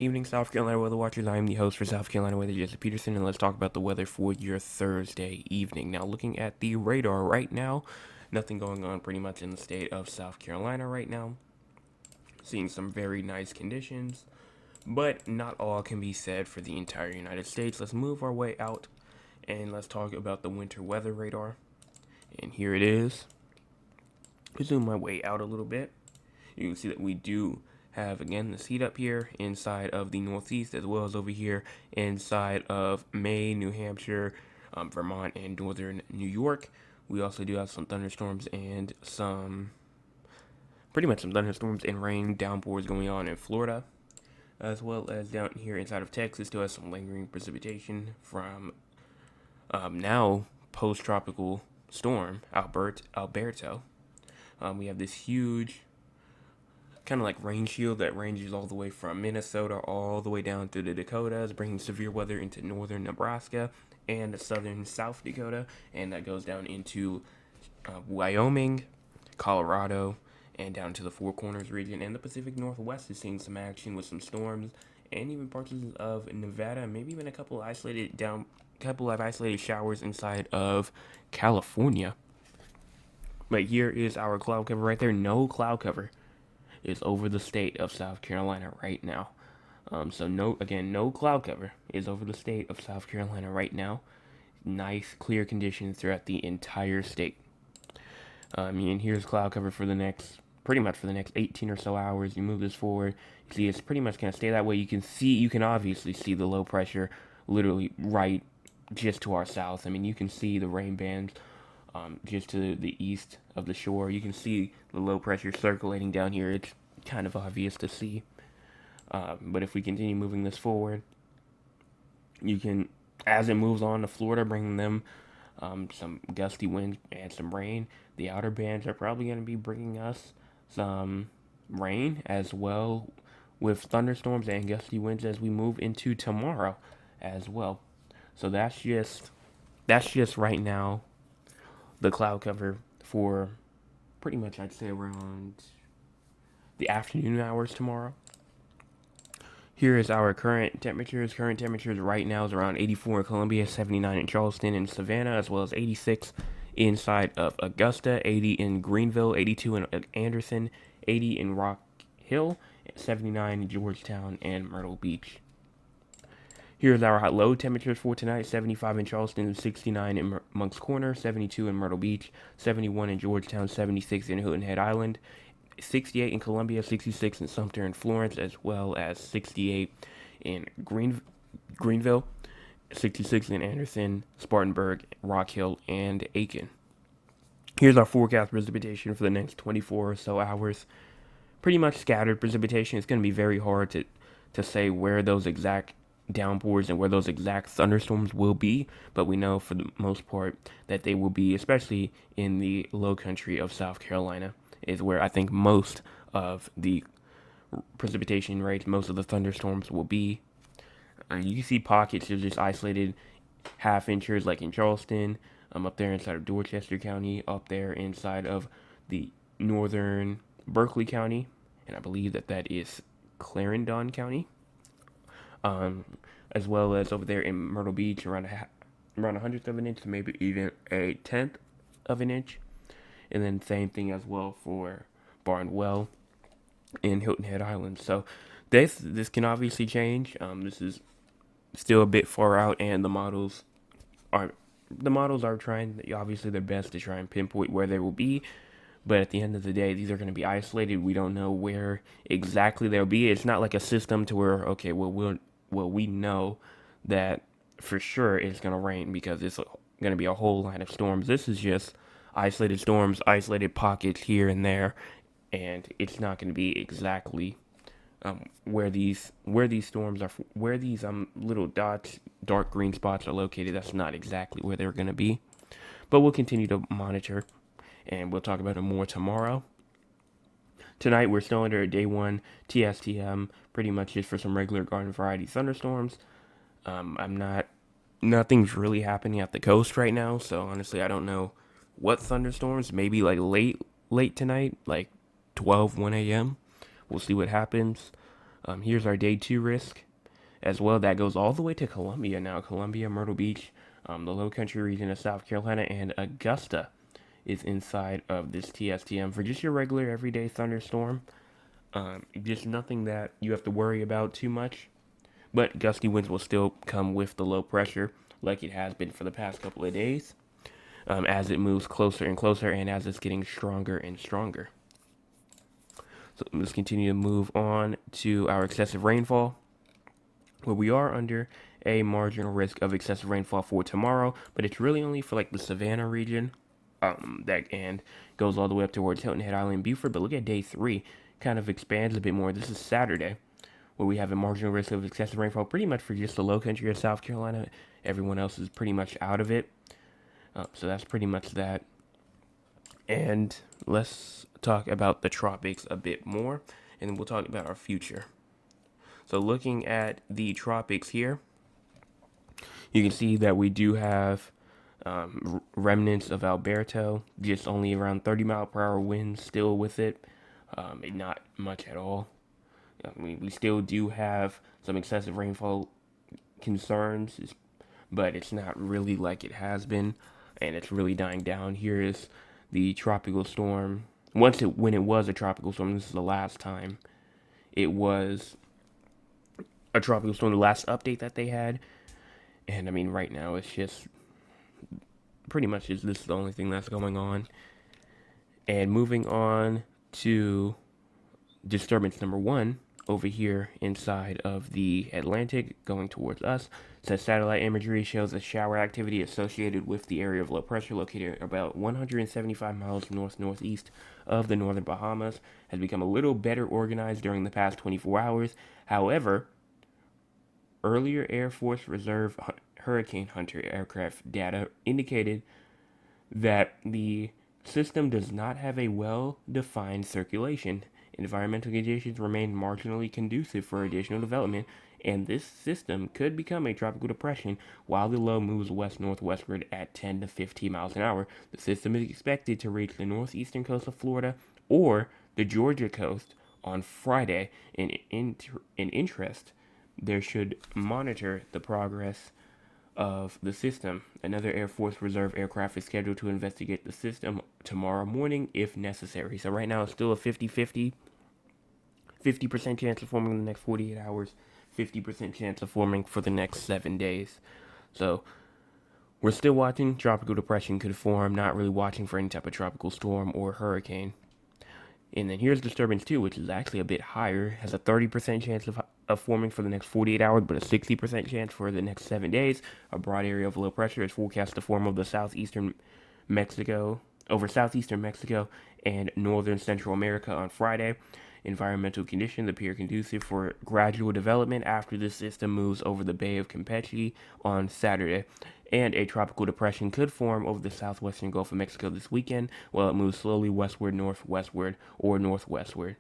Evening, South Carolina Weather Watchers. I am the host for South Carolina Weather, Jesse Peterson, and let's talk about the weather for your Thursday evening. Now, looking at the radar right now, nothing going on pretty much in the state of South Carolina right now. Seeing some very nice conditions, but not all can be said for the entire United States. Let's move our way out and let's talk about the winter weather radar. And here it is. Zoom my way out a little bit. You can see that we do have again the heat up here inside of the Northeast, as well as over here inside of Maine, New Hampshire, Vermont, and northern New York. We also do have some thunderstorms and pretty much some thunderstorms and rain downpours going on in Florida, as well as down here inside of Texas. Still has some lingering precipitation from now post-tropical storm Alberto. We have this huge kind of like rain shield that ranges all the way from Minnesota all the way down through the Dakotas, bringing severe weather into northern Nebraska and southern South Dakota, and that goes down into Wyoming, Colorado, and down to the Four Corners region. And the Pacific Northwest is seeing some action with some storms, and even parts of Nevada, maybe even a couple of isolated showers inside of California. But here is our cloud cover right there. No cloud cover is over the state of South Carolina right now. No cloud cover is over the state of South Carolina right now. Nice, clear conditions throughout the entire state. And here's cloud cover for pretty much for the next 18 or so hours. You move this forward, you see it's pretty much going to stay that way. You can obviously see the low pressure literally right just to our south. I mean, you can see the rain bands just to the east of the shore. You can see the low pressure circulating down here. It's kind of obvious to see. But if we continue moving this forward, you can, as it moves on to Florida, bring them some gusty wind and some rain. The outer bands are probably going to be bringing us some rain as well, with thunderstorms and gusty winds as we move into tomorrow as well. So that's just right now the cloud cover for pretty much, I'd say, around the afternoon hours tomorrow. Here is our current temperatures. Current temperatures right now is around 84 in Columbia, 79 in Charleston and Savannah, as well as 86 inside of Augusta, 80 in Greenville, 82 in Anderson, 80 in Rock Hill, 79 in Georgetown and Myrtle Beach. Here's our hot low temperatures for tonight: 75 in Charleston, 69 in Moncks Corner, 72 in Myrtle Beach, 71 in Georgetown, 76 in Hilton Head Island, 68 in Columbia, 66 in Sumter and Florence, as well as 68 in Greenville, 66 in Anderson, Spartanburg, Rock Hill, and Aiken. Here's our forecast precipitation for the next 24 or so hours. Pretty much scattered precipitation. It's going to be very hard to say where those exact downpours and where those exact thunderstorms will be, but we know for the most part that they will be, especially in the low country of South Carolina, is where I think most of the precipitation rates, most of the thunderstorms will be. You can see pockets of just isolated half inchers, like in Charleston, up there inside of Dorchester County, up there inside of the northern Berkeley County, and I believe that is Clarendon County, as well as over there in Myrtle Beach, around a hundredth of an inch, maybe even a tenth of an inch. And then same thing as well for Barnwell and Hilton Head Island. So this can obviously change. This is still a bit far out, and the models are trying obviously their best to try and pinpoint where they will be. But at the end of the day, these are going to be isolated. We don't know where exactly they'll be. It's not like a system to where, okay, we know that for sure it's going to rain because it's going to be a whole line of storms. This is just isolated storms, isolated pockets here and there, and it's not going to be exactly where these storms are, where these little dots, dark green spots are located. That's not exactly where they're going to be, but we'll continue to monitor, and we'll talk about it more tomorrow. Tonight we're still under a day one TSTM, pretty much just for some regular garden variety thunderstorms. Nothing's really happening at the coast right now, so honestly I don't know what thunderstorms. Maybe like late tonight, like 1 a.m. We'll see what happens. Here's our day 2 risk as well. That goes all the way to Columbia now. Columbia, Myrtle Beach, the Low Country region of South Carolina, and Augusta is inside of this TSTM for just your regular everyday thunderstorm. Just nothing that you have to worry about too much. But gusty winds will still come with the low pressure, like it has been for the past couple of days, as it moves closer and closer and as it's getting stronger and stronger. So let's continue to move on to our excessive rainfall, where we are under a marginal risk of excessive rainfall for tomorrow, but it's really only for like the Savannah region, that and goes all the way up towards Hilton Head Island, Beaufort. But look at day 3, kind of expands a bit more. This is Saturday, where we have a marginal risk of excessive rainfall pretty much for just the low country of South Carolina. Everyone else is pretty much out of it. So that's pretty much that. And let's talk about the tropics a bit more, and then we'll talk about our future. So looking at the tropics here, you can see that we do have remnants of Alberto, just only around 30-mile-per-hour winds still with it, not much at all. We still do have some excessive rainfall concerns, but it's not really like it has been, and it's really dying down. Here is the tropical storm. When it was a tropical storm, this is the last time it was a tropical storm, the last update that they had. And I mean, right now it's just pretty much this is the only thing that's going on. And moving on to disturbance number 1 over here inside of the Atlantic going towards us. Says satellite imagery shows a shower activity associated with the area of low pressure located about 175 miles north-northeast of the northern Bahamas has become a little better organized during the past 24 hours. However, earlier Air Force Reserve Hurricane Hunter aircraft data indicated that the system does not have a well-defined circulation. Environmental conditions remain marginally conducive for additional development, and this system could become a tropical depression while the low moves west-northwestward at 10 to 15 miles an hour. The system is expected to reach the northeastern coast of Florida or the Georgia coast on Friday. In interest, there should monitor the progress of the system. Another Air Force Reserve aircraft is scheduled to investigate the system tomorrow morning if necessary. So right now it's still a 50-50. 50% chance of forming in the next 48 hours, 50% chance of forming for the next 7 days. So we're still watching. Tropical depression could form, not really watching for any type of tropical storm or hurricane. And then here's disturbance 2, which is actually a bit higher. Has a 30% chance of forming for the next 48 hours, but a 60% chance for the next 7 days. A broad area of low pressure is forecast to form over southeastern Mexico and northern Central America on Friday. Environmental conditions appear conducive for gradual development after the system moves over the Bay of Campeche on Saturday. And a tropical depression could form over the southwestern Gulf of Mexico this weekend while it moves slowly westward, northwestward, or northwestward.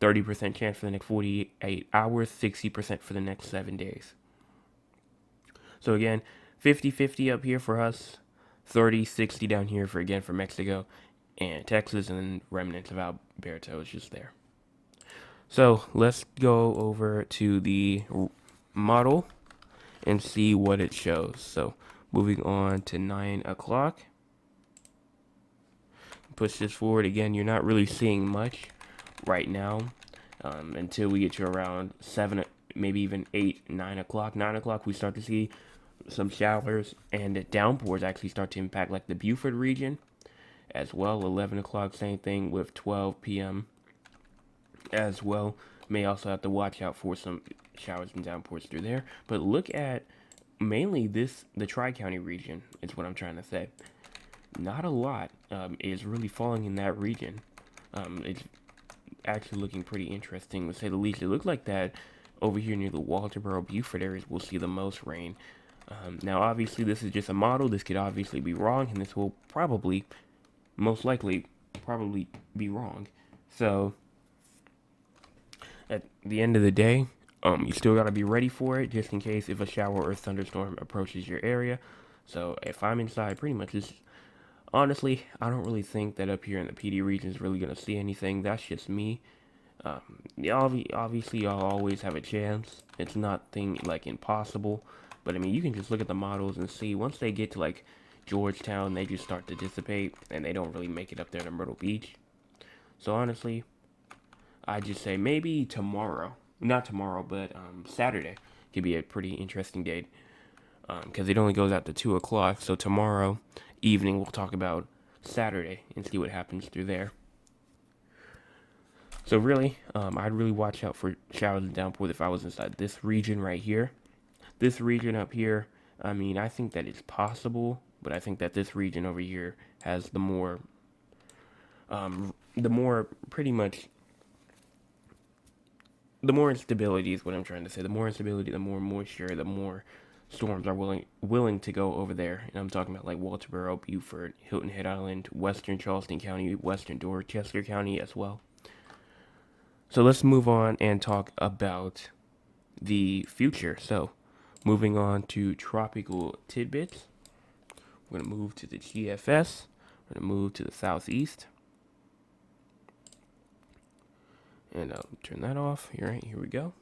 30% chance for the next 48 hours, 60% for the next 7 days. So again, 50-50 up here for us, 30-60 down here for Mexico and Texas, and then remnants of Alberto is just there. So let's go over to the model and see what it shows. So moving on to 9 o'clock. Push this forward again. You're not really seeing much right now until we get to around 7, maybe even 8, 9 o'clock. 9 o'clock we start to see some showers and downpours actually start to impact like the Beaufort region as well. 11 o'clock, same thing with 12 p.m. as well. May also have to watch out for some showers and downpours through there. But look at mainly the Tri-County region is what I'm trying to say. Not a lot is really falling in that region. It's actually looking pretty interesting, to say the least. It looks like that over here near the Walterboro, Beaufort areas will see the most rain. Now, obviously, this is just a model. This could obviously be wrong, and this will most likely be wrong. So at the end of the day, you still got to be ready for it, just in case if a shower or thunderstorm approaches your area. So if I'm inside, pretty much just, honestly, I don't really think that up here in the PD region is really going to see anything. That's just me. Yeah, obviously, y'all always have a chance. It's not like impossible, but I mean, you can just look at the models and see once they get to like Georgetown, they just start to dissipate and they don't really make it up there to Myrtle Beach. So honestly, I just say maybe tomorrow, not tomorrow, but Saturday could be a pretty interesting date because it only goes out to 2 o'clock. So tomorrow evening we'll talk about Saturday and see what happens through there. So really, I'd really watch out for showers and downpours if I was inside this region right here. This region up here, I mean, I think that it's possible, but I think that this region over here has the more pretty much, the more instability is what I'm trying to say. The more instability, the more moisture, the more storms are willing to go over there. And I'm talking about like Walterboro, Beaufort, Hilton Head Island, Western Charleston County, Western Dorchester County as well. So let's move on and talk about the future. So moving on to tropical tidbits. We're going to move to the GFS. We're going to move to the southeast. And I'll turn that off. Here we go.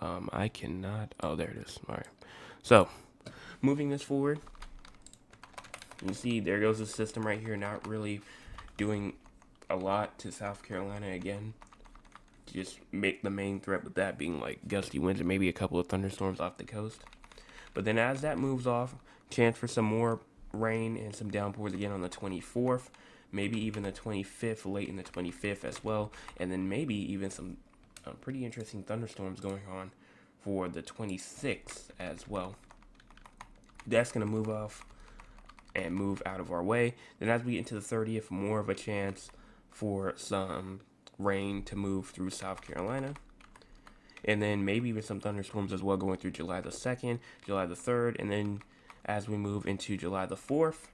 I cannot. Oh, there it is. All right. So moving this forward, you see there goes the system right here. Not really doing a lot to South Carolina again. Just make the main threat with that being like gusty winds and maybe a couple of thunderstorms off the coast. But then as that moves off, chance for some more rain and some downpours again on the 24th, maybe even the 25th, late in the 25th as well, and then maybe even some pretty interesting thunderstorms going on for the 26th as well. That's going to move off and move out of our way. Then as we get into the 30th, more of a chance for some rain to move through South Carolina. And then maybe even some thunderstorms as well going through July the 2nd, July the 3rd, and then as we move into July the 4th,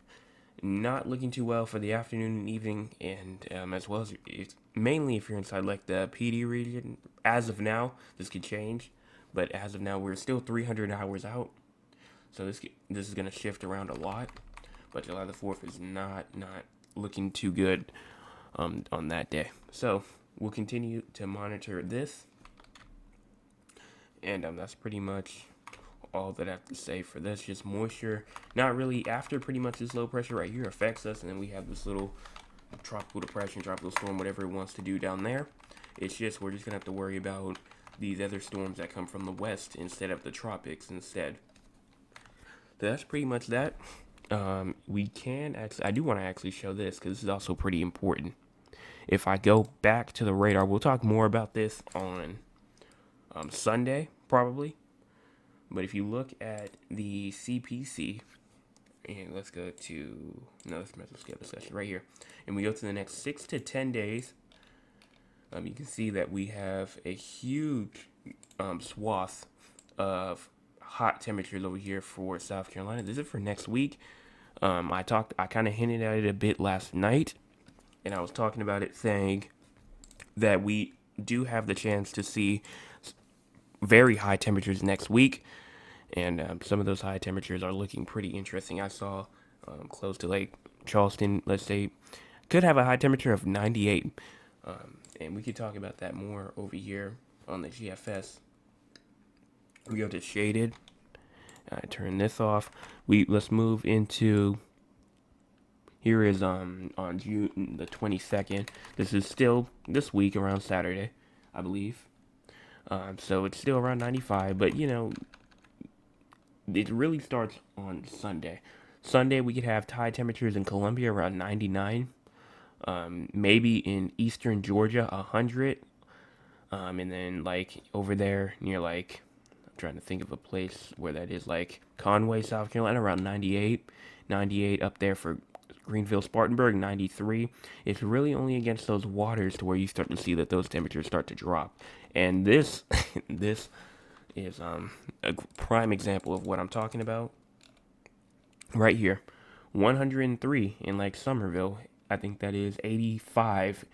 not looking too well for the afternoon and evening, and as well as it's mainly if you're inside like the PD region. As of now, this could change, but as of now, we're still 300 hours out, so this is going to shift around a lot. But July the 4th is not looking too good on that day. So we'll continue to monitor this, and that's pretty much all that I have to say for this. Just moisture, not really after pretty much this low pressure right here affects us, and then we have this little tropical depression, tropical storm, whatever it wants to do down there. It's just we're just gonna have to worry about these other storms that come from the west instead of the tropics instead. So that's pretty much that. We can actually, I do want to actually show this because this is also pretty important. If I go back to the radar, we'll talk more about this on Sunday probably. But if you look at the CPC, and let's go to, no, let's skip the session right here. And we go to the next 6 to 10 days, you can see that we have a huge swath of hot temperatures over here for South Carolina. This is for next week. I kind of hinted at it a bit last night, and I was talking about it saying that we do have the chance to see very high temperatures next week, and some of those high temperatures are looking pretty interesting. I saw close to Lake Charleston, let's say, could have a high temperature of 98, and we could talk about that more over here on the GFS. We go to shaded. I turn this off. Let's move into. Here is on June the 22nd. This is still this week around Saturday, I believe. So it's still around 95, but you know, it really starts on Sunday. Sunday we could have high temperatures in Columbia around 99. Maybe in eastern Georgia 100. And then like over there near like, I'm trying to think of a place where that is, like Conway, South Carolina, around 98. 98 up there for Greenville, Spartanburg, 93. It's really only against those waters to where you start to see that those temperatures start to drop. And this this is a prime example of what I'm talking about. Right here, 103 in like Somerville. I think that is 85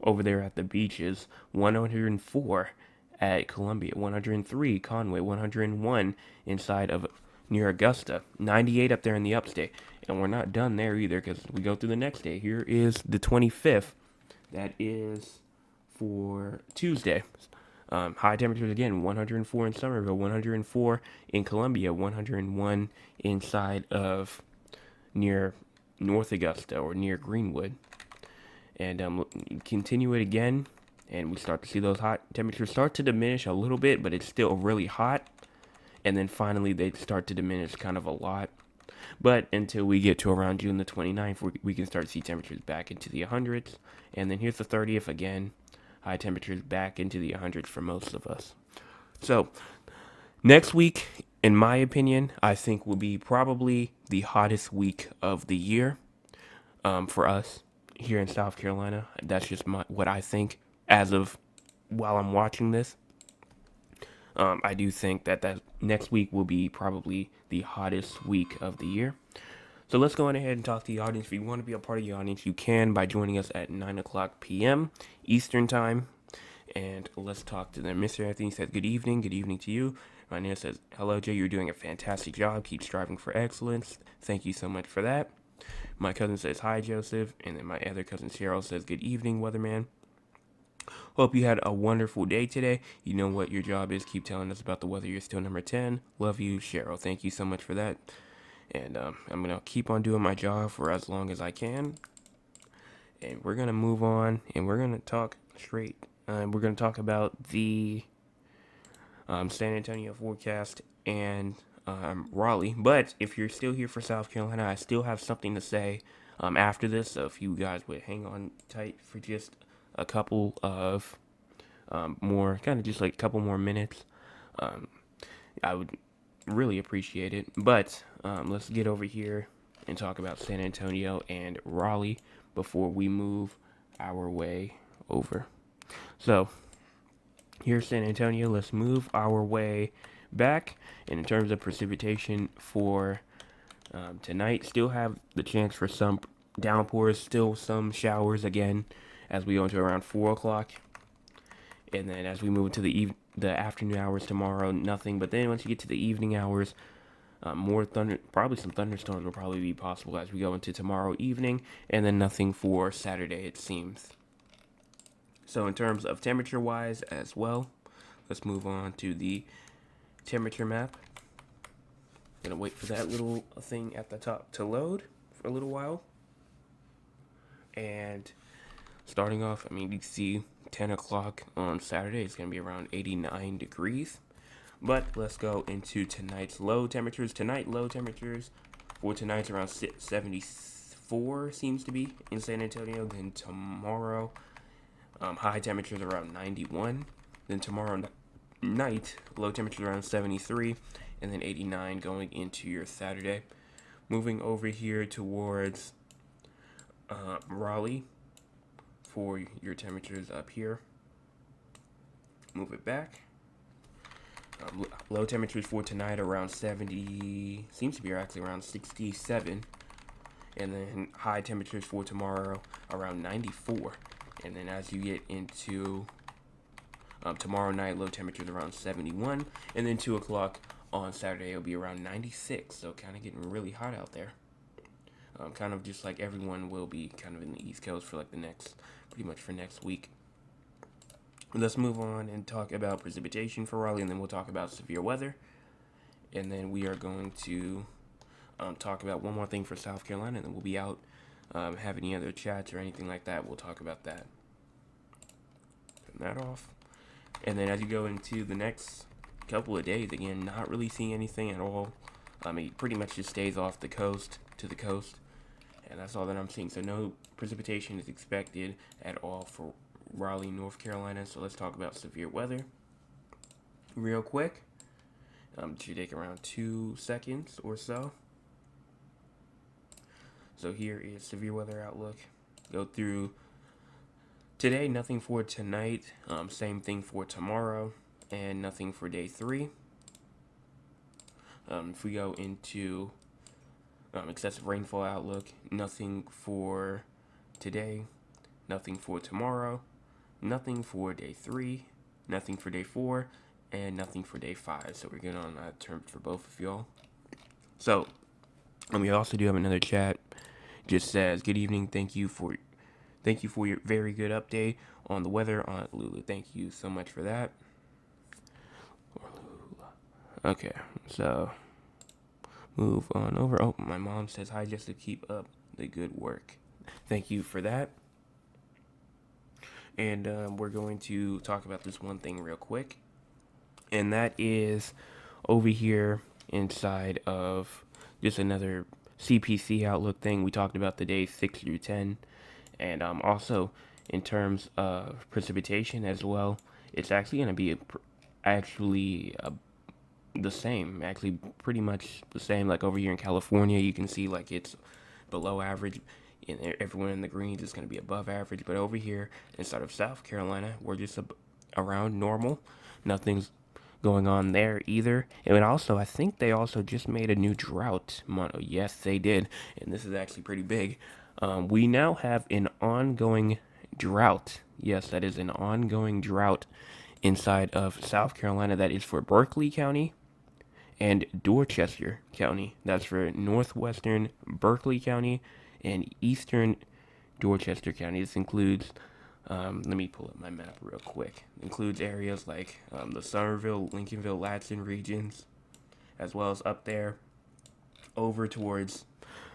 over there at the beaches. 104 at Columbia. 103 Conway. 101 inside of near Augusta. 98 up there in the upstate. And we're not done there either because we go through the next day. Here is the 25th. That is for Tuesday. High temperatures again, 104 in Somerville, 104 in Columbia, 101 inside of near North Augusta or near Greenwood. And continue it again, and we start to see those hot temperatures start to diminish a little bit, but it's still really hot. And then finally, they start to diminish kind of a lot. But until we get to around June the 29th, we can start to see temperatures back into the hundreds. And then here's the 30th again, high temperatures back into the hundreds for most of us. So next week, in my opinion, I think will be probably the hottest week of the year for us here in South Carolina. That's just what I think as of while I'm watching this. I do think that next week will be probably the hottest week of the year. So let's go on ahead and talk to the audience. If you want to be a part of the audience, you can by joining us at 9 o'clock p.m. Eastern Time. And let's talk to them. Mr. Anthony says, good evening. Good evening to you. Rania says, hello, Jay. You're doing a fantastic job. Keep striving for excellence. Thank you so much for that. My cousin says, hi, Joseph. And then my other cousin, Cheryl, says, good evening, weatherman. Hope you had a wonderful day today. You know what your job is. Keep telling us about the weather. You're still number 10. Love you, Cheryl. Thank you so much for that. And I'm going to keep on doing my job for as long as I can. And we're going to move on. And we're going to talk straight. We're going to talk about the San Antonio forecast and Raleigh. But if you're still here for South Carolina, I still have something to say after this. So if you guys would hang on tight for just a couple of more, kind of just like a couple more minutes, I would really appreciate it. But let's get over here and talk about San Antonio and Raleigh before we move our way over. So here's San Antonio. Let's move our way back. And in terms of precipitation for tonight, still have the chance for some downpours, still some showers again as we go into around 4 o'clock. And then as we move into the afternoon hours tomorrow, nothing. But then once you get to the evening hours, more thunder, probably some thunderstorms will probably be possible as we go into tomorrow evening. And then nothing for Saturday, it seems. So in terms of temperature-wise as well, let's move on to the temperature map. Gonna wait for that little thing at the top to load for a little while. And starting off, I mean, you can see 10 o'clock on Saturday, it's going to be around 89 degrees. But let's go into tonight's low temperatures. Tonight, low temperatures for tonight's around 74 seems to be in San Antonio. Then tomorrow, high temperatures around 91. Then tomorrow night, low temperatures around 73. And then 89 going into your Saturday. Moving over here towards Raleigh for your temperatures up here. Move it back. Low temperatures for tonight around 70, seems to be actually around 67. And then high temperatures for tomorrow around 94. And then as you get into tomorrow night, low temperatures around 71. And then 2 o'clock on Saturday, it'll be around 96. So kind of getting really hot out there. Kind of just like everyone will be kind of in the East Coast for like pretty much for next week. Let's move on and talk about precipitation for Raleigh, and then we'll talk about severe weather. And then we are going to talk about one more thing for South Carolina, and then we'll be out. Have any other chats or anything like that, we'll talk about that. Turn that off. And then as you go into the next couple of days, again, not really seeing anything at all. It pretty much just stays off the coast to the coast. And that's all that I'm seeing. So no precipitation is expected at all for Raleigh, North Carolina. So let's talk about severe weather real quick. It should take around 2 seconds or so. So here is severe weather outlook. Go through today, nothing for tonight. Same thing for tomorrow, and nothing for day 3. If we go into excessive rainfall outlook, nothing for today, nothing for tomorrow, nothing for day 3, nothing for day 4, and nothing for day 5. So we're good on that term for both of y'all. So, we also do have another chat. Just says, good evening, thank you for your very good update. on the weather on Lulu. Thank you so much for that. Okay, so move on over. Oh, my mom says hi just to keep up the good work. Thank you for that. And we're going to talk about this one thing real quick. And that is over here inside of just another CPC outlook thing. We talked about the days 6 through 10. And also in terms of precipitation as well, it's actually going to be the same, actually pretty much the same. Like over here in California, you can see like it's below average. Everyone in the greens is going to be above average. But over here inside of South Carolina, we're just around normal. Nothing's going on there either. And also, I think they also just made a new drought motto. Yes, they did. And this is actually pretty big. We now have an ongoing drought. Yes, that is an ongoing drought inside of South Carolina. That is for Berkeley County and Dorchester County. That's for northwestern Berkeley County and eastern Dorchester County. This includes, let me pull up my map real quick. It includes areas like the Somerville, Lincolnville, Latson regions, as well as up there over towards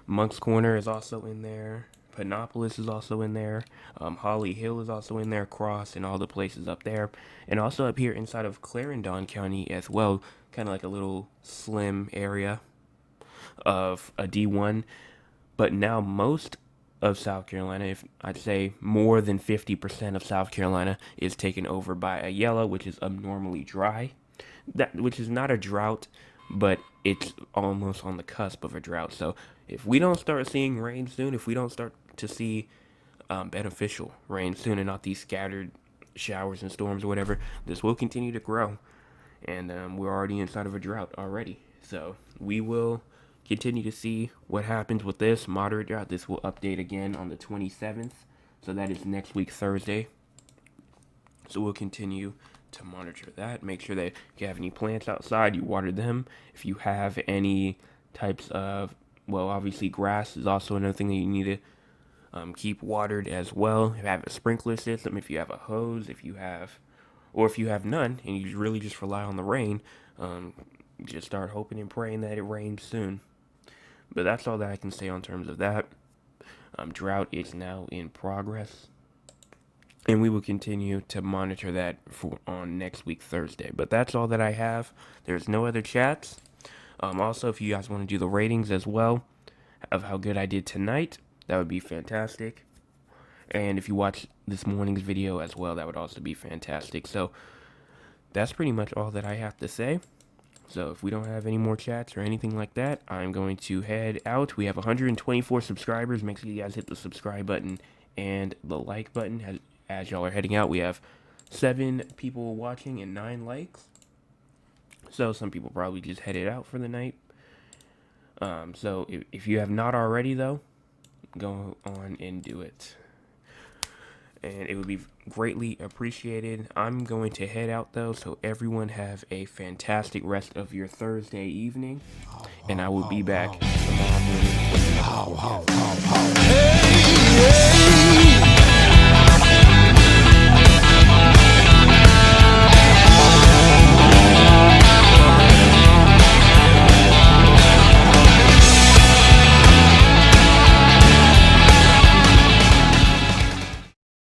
Monk's Corner is also in there. Panopolis is also in there. Holly Hill is also in there. Cross and all the places up there. And also up here inside of Clarendon County as well. Kind of like a little slim area of a D1. But now most of South Carolina, if I'd say more than 50% of South Carolina, is taken over by a yellow, which is abnormally dry. Which is not a drought, but it's almost on the cusp of a drought. So if we don't start seeing rain soon, if we don't start to see beneficial rain soon and not these scattered showers and storms or whatever, this will continue to grow. And we're already inside of a drought already. So we will continue to see what happens with this moderate drought. This will update again on the 27th. So that is next week, Thursday. So we'll continue to monitor that. Make sure that if you have any plants outside, you water them. If you have any types of, well, obviously grass is also another thing that you need to keep watered as well. If you have a sprinkler system, if you have a hose, if you have none, and you really just rely on the rain, just start hoping and praying that it rains soon. But that's all that I can say on terms of that. Drought is now in progress. And we will continue to monitor that on next week, Thursday. But that's all that I have. There's no other chats. Also, if you guys want to do the ratings as well of how good I did tonight, that would be fantastic. And if you watch this morning's video as well, that would also be fantastic. So that's pretty much all that I have to say. So if we don't have any more chats or anything like that, I'm going to head out. We have 124 subscribers. Make sure you guys hit the subscribe button and the like button. As y'all are heading out, we have 7 people watching and 9 likes. So some people probably just headed out for the night. So if you have not already, though, go on and do it. And it would be greatly appreciated. I'm going to head out, though, so everyone have a fantastic rest of your Thursday evening. And I will be back tomorrow morning with another.